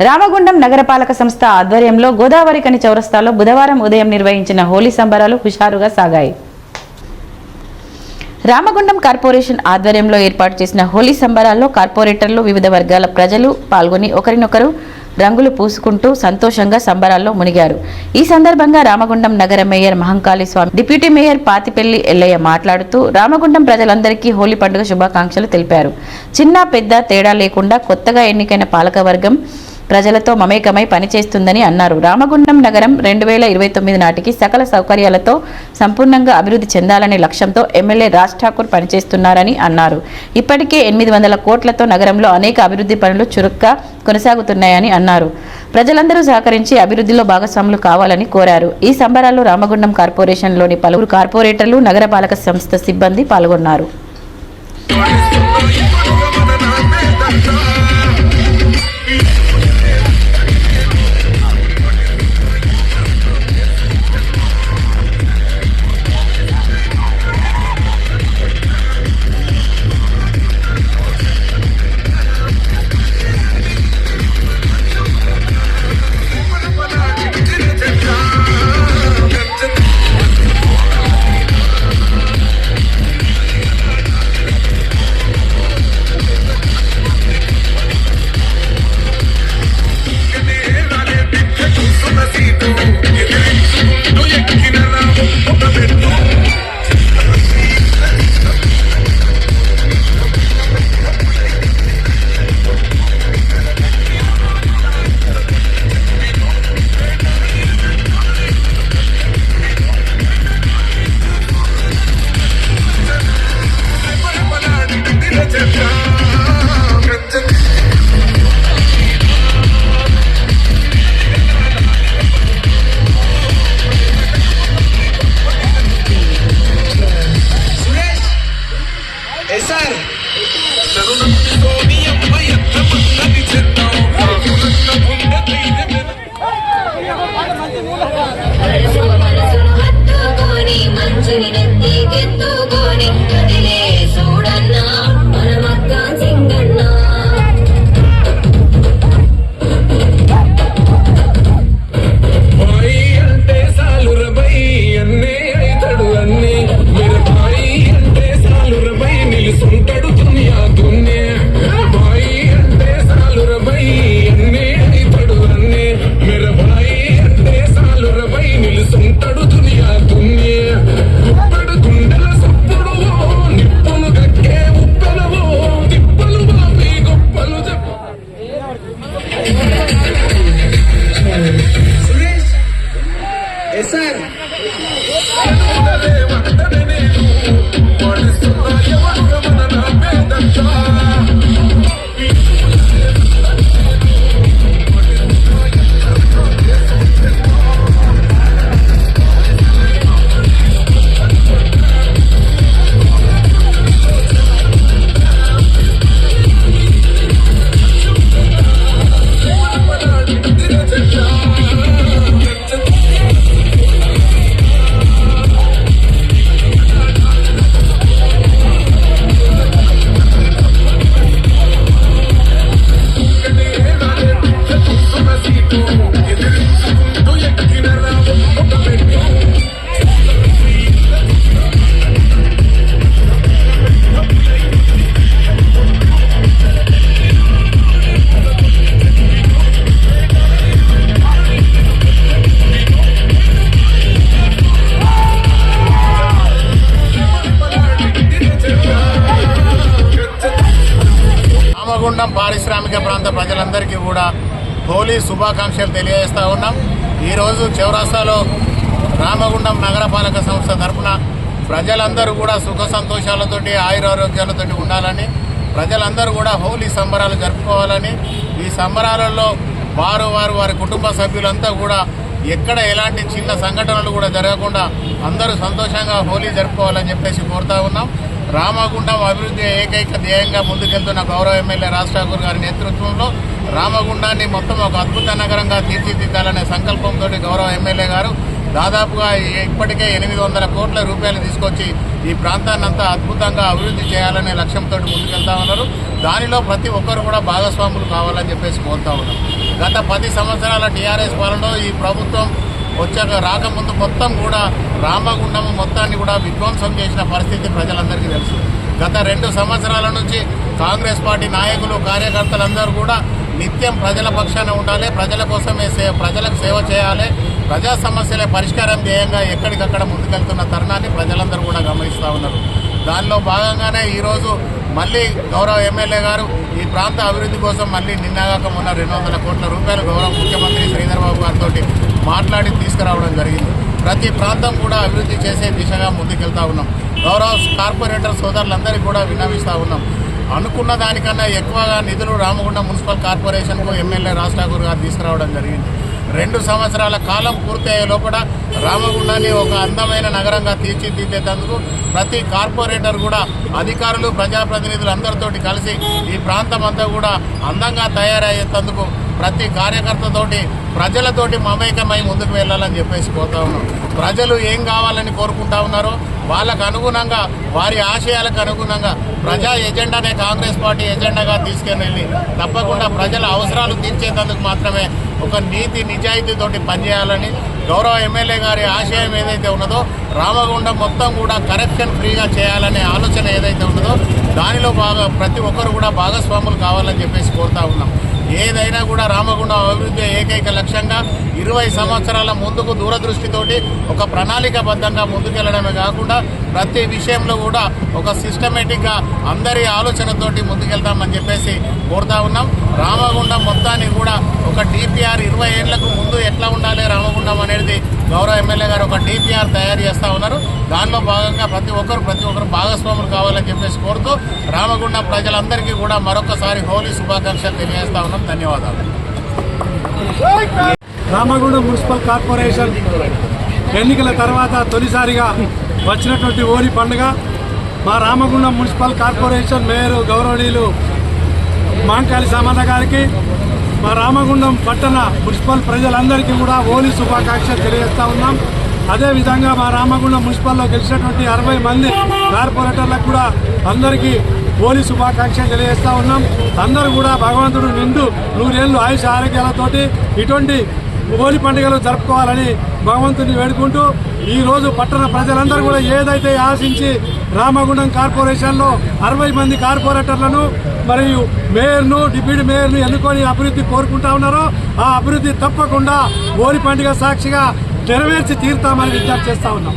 రామగుండం నగరపాలక సంస్థ ఆధ్వర్యంలో గోదావరికని చౌరస్తాలో బుధవారం ఉదయం నిర్వహించిన హోలీ సంబరాలు హుషారుగా సాగాయి. రామగుండం కార్పొరేషన్ ఆధ్వర్యంలో ఏర్పాటు చేసిన హోలీ సంబరాల్లో కార్పొరేటర్లు, వివిధ వర్గాల ప్రజలు పాల్గొని ఒకరినొకరు రంగులు పూసుకుంటూ సంతోషంగా సంబరాల్లో మునిగారు. ఈ సందర్భంగా రామగుండం నగర మేయర్ మహంకాళి స్వామి, డిప్యూటీ మేయర్ పాతిపెల్లి ఎల్లయ్య మాట్లాడుతూ రామగుండం ప్రజలందరికీ హోలీ పండుగ శుభాకాంక్షలు తెలిపారు. చిన్న పెద్ద తేడా లేకుండా కొత్తగా ఎన్నికైన పాలకవర్గం ప్రజలతో మమేకమై పనిచేస్తుందని అన్నారు. రామగుండం నగరం 2029 నాటికి సకల సౌకర్యాలతో సంపూర్ణంగా అభివృద్ధి చెందాలనే లక్ష్యంతో ఎమ్మెల్యే రాజ్ ఠాకూర్ పనిచేస్తున్నారని అన్నారు. ఇప్పటికే 800 కోట్లతో నగరంలో అనేక అభివృద్ధి పనులు చురుగ్గా కొనసాగుతున్నాయని అన్నారు. ప్రజలందరూ సహకరించి అభివృద్ధిలో భాగస్వాములు కావాలని కోరారు. ఈ సంబరాల్లో రామగుండం కార్పొరేషన్లోని పలువురు కార్పొరేటర్లు, నగరపాలక సంస్థ సిబ్బంది పాల్గొన్నారు. రామగుండం పారిశ్రామిక ప్రాంత ప్రజలందరికీ కూడా హోలీ శుభాకాంక్షలు తెలియజేస్తూ ఉన్నాం. ఈరోజు చౌరస్తాలో రామగుండం నగరపాలక సంస్థ తరఫున ప్రజలందరూ కూడా సుఖ సంతోషాలతోటి, ఆయురారోగ్యాలతోటి ఉండాలని, ప్రజలందరూ కూడా హోలీ సంబరాలు జరుపుకోవాలని, ఈ సంబరాలలో వారి కుటుంబ సభ్యులంతా కూడా ఎక్కడ ఎలాంటి చిన్న సంఘటనలు కూడా జరగకుండా అందరూ సంతోషంగా హోలీ జరుపుకోవాలని చెప్పేసి కోరుతా ఉన్నాం. రామగుండం అభివృద్ధి ఏకైక ధ్యేయంగా ముందుకెళ్తున్న గౌరవ ఎమ్మెల్యే రాజ్ ఠాకూర్ గారి నేతృత్వంలో రామగుండాన్ని మొత్తం ఒక అద్భుత నగరంగా తీర్చిదిద్దాలనే సంకల్పంతో గౌరవ ఎమ్మెల్యే గారు దాదాపుగా ఇప్పటికే 800 కోట్ల రూపాయలు తీసుకొచ్చి ఈ ప్రాంతాన్ని అంతా అద్భుతంగా అభివృద్ధి చేయాలనే లక్ష్యంతో ముందుకెళ్తా ఉన్నారు. దానిలో ప్రతి ఒక్కరు కూడా భాగస్వాములు కావాలని చెప్పేసి కోరుతా ఉన్నాం. గత 10 సంవత్సరాల టీఆర్ఎస్ పాలనలో ఈ ప్రభుత్వం వచ్చాక రాకముందు మొత్తం కూడా రామగుండం మొత్తాన్ని కూడా విధ్వంసం చేసిన పరిస్థితి ప్రజలందరికీ తెలుసు. గత 2 సంవత్సరాల నుంచి కాంగ్రెస్ పార్టీ నాయకులు కార్యకర్తలందరూ కూడా నిత్యం ప్రజల పక్షాన ఉండాలి, ప్రజల కోసమే ప్రజలకు సేవ చేయాలి, ప్రజా సమస్యలే పరిష్కారం ధ్యేయంగా ఎక్కడికక్కడ ముందుకెళ్తున్న తరుణాన్ని ప్రజలందరూ కూడా గమనిస్తూ ఉన్నారు. దానిలో భాగంగానే ఈరోజు మళ్ళీ గౌరవ ఎమ్మెల్యే గారు ఈ ప్రాంత అభివృద్ధి కోసం మళ్ళీ నిన్నగాక మొన్న 200 కోట్ల రూపాయలు గౌరవ ముఖ్యమంత్రి శ్రీధర్ బాబు గారితో మాట్లాడి తీసుకురావడం జరిగింది. ప్రతి ప్రాంతం కూడా అభివృద్ధి చేసే దిశగా ముందుకెళ్తా ఉన్నాం. గౌరవ కార్పొరేటర్ సోదరులందరికీ కూడా విన్నవిస్తూ ఉన్నాం. అనుకున్న దానికన్నా ఎక్కువగా నిధులు రామగుండం మున్సిపల్ కార్పొరేషన్కు ఎమ్మెల్యే రాజ్ ఠాకూర్ గారు తీసుకురావడం జరిగింది. 2 సంవత్సరాల కాలం పూర్తయ్యే లోపల రామగుండాన్ని ఒక అందమైన నగరంగా తీర్చిదిద్దేందుకు ప్రతి కార్పొరేటర్ కూడా అధికారులు ప్రజాప్రతినిధులు అందరితోటి కలిసి ఈ ప్రాంతం అంతా కూడా అందంగా తయారయ్యేందుకు ప్రతి కార్యకర్తతోటి ప్రజలతోటి మమేకమై ముందుకు వెళ్ళాలని చెప్పేసి పోతా ఉన్నాం. ప్రజలు ఏం కావాలని కోరుకుంటా ఉన్నారో వాళ్ళకు అనుగుణంగా వారి ఆశయాలకు అనుగుణంగా ప్రజా ఎజెండానే కాంగ్రెస్ పార్టీ ఎజెండాగా తీసుకెళ్ళి తప్పకుండా ప్రజల అవసరాలు తీర్చేందుకు మాత్రమే ఒక నీతి నిజాయితీతోటి పనిచేయాలని గౌరవ ఎమ్మెల్యే గారి ఆశయం ఏదైతే ఉన్నదో రామగుండం మొత్తం కూడా కరప్షన్ ఫ్రీగా చేయాలనే ఆలోచన ఏదైతే ఉన్నదో దానిలో ప్రతి ఒక్కరు కూడా భాగస్వాములు కావాలని చెప్పేసి కోరుతా ఉన్నాం. ఏదైనా కూడా రామగుండం అభివృద్ధి ఏకైక లక్ష్యంగా 20 సంవత్సరాల ముందుకు దూరదృష్టితోటి ఒక ప్రణాళికాబద్ధంగా ముందుకెళ్లడమే కాకుండా ప్రతి విషయంలో కూడా ఒక సిస్టమేటిక్గా అందరి ఆలోచనతోటి ముందుకెళ్తామని చెప్పేసి కోరుతా ఉన్నాం. రామగుండం మొత్తాన్ని కూడా ఒక డిపిఆర్ 20 ఏళ్లకు ముందు ఎట్లా ఉండాలి రామగుండం అనేది గౌరవ ఎమ్మెల్యే గారు ఒక డిపిఆర్ తయారు చేస్తూ ఉన్నారు. దానిలో భాగంగా ప్రతి ఒక్కరు భాగస్వాములు కావాలని చెప్పేసి కోరుతూ రామగుండం ప్రజలందరికీ కూడా మరొకసారి హోలీ శుభాకాంక్షలు తెలియజేస్తా ఉన్నాం. ధన్యవాదాలు. రామగుండం మున్సిపల్ కార్పొరేషన్ ఎన్నికల తర్వాత తొలిసారిగా వచ్చినటువంటి హోలీ పండుగ మా రామగుండం మున్సిపల్ కార్పొరేషన్ మేయర్ గౌరవనీయులు మాంకాళి సామన్న గారికి మా రామగుండం పట్టణ మున్సిపల్ ప్రజలందరికీ కూడా హోలీ శుభాకాంక్షలు తెలియజేస్తూ ఉన్నాం. అదేవిధంగా మా రామగుండం మున్సిపల్లో గెలిచినటువంటి 60 మంది కార్పొరేటర్లకు కూడా అందరికీ హోలీ శుభాకాంక్షలు తెలియజేస్తూ ఉన్నాం. అందరూ కూడా భగవంతుడు నిండు 100 ఏళ్ళు ఆయుష ఆరోగ్యాలతోటి ఇటువంటి హోలీ పండుగలు జరుపుకోవాలని భగవంతుని వేడుకుంటూ ఈరోజు పట్టణ ప్రజలందరూ కూడా ఏదైతే ఆశించి రామగుండం కార్పొరేషన్లో 60 మంది కార్పొరేటర్లను మరియు మేయర్ను డిప్యూటీ మేయర్ను ఎన్నుకొని అభివృద్ధి కోరుకుంటా ఉన్నారో ఆ అభివృద్ధి తప్పకుండా హోలీ పండుగ సాక్షిగా నెరవేర్చి తీరుతామని విజ్ఞప్తి చేస్తా ఉన్నాం.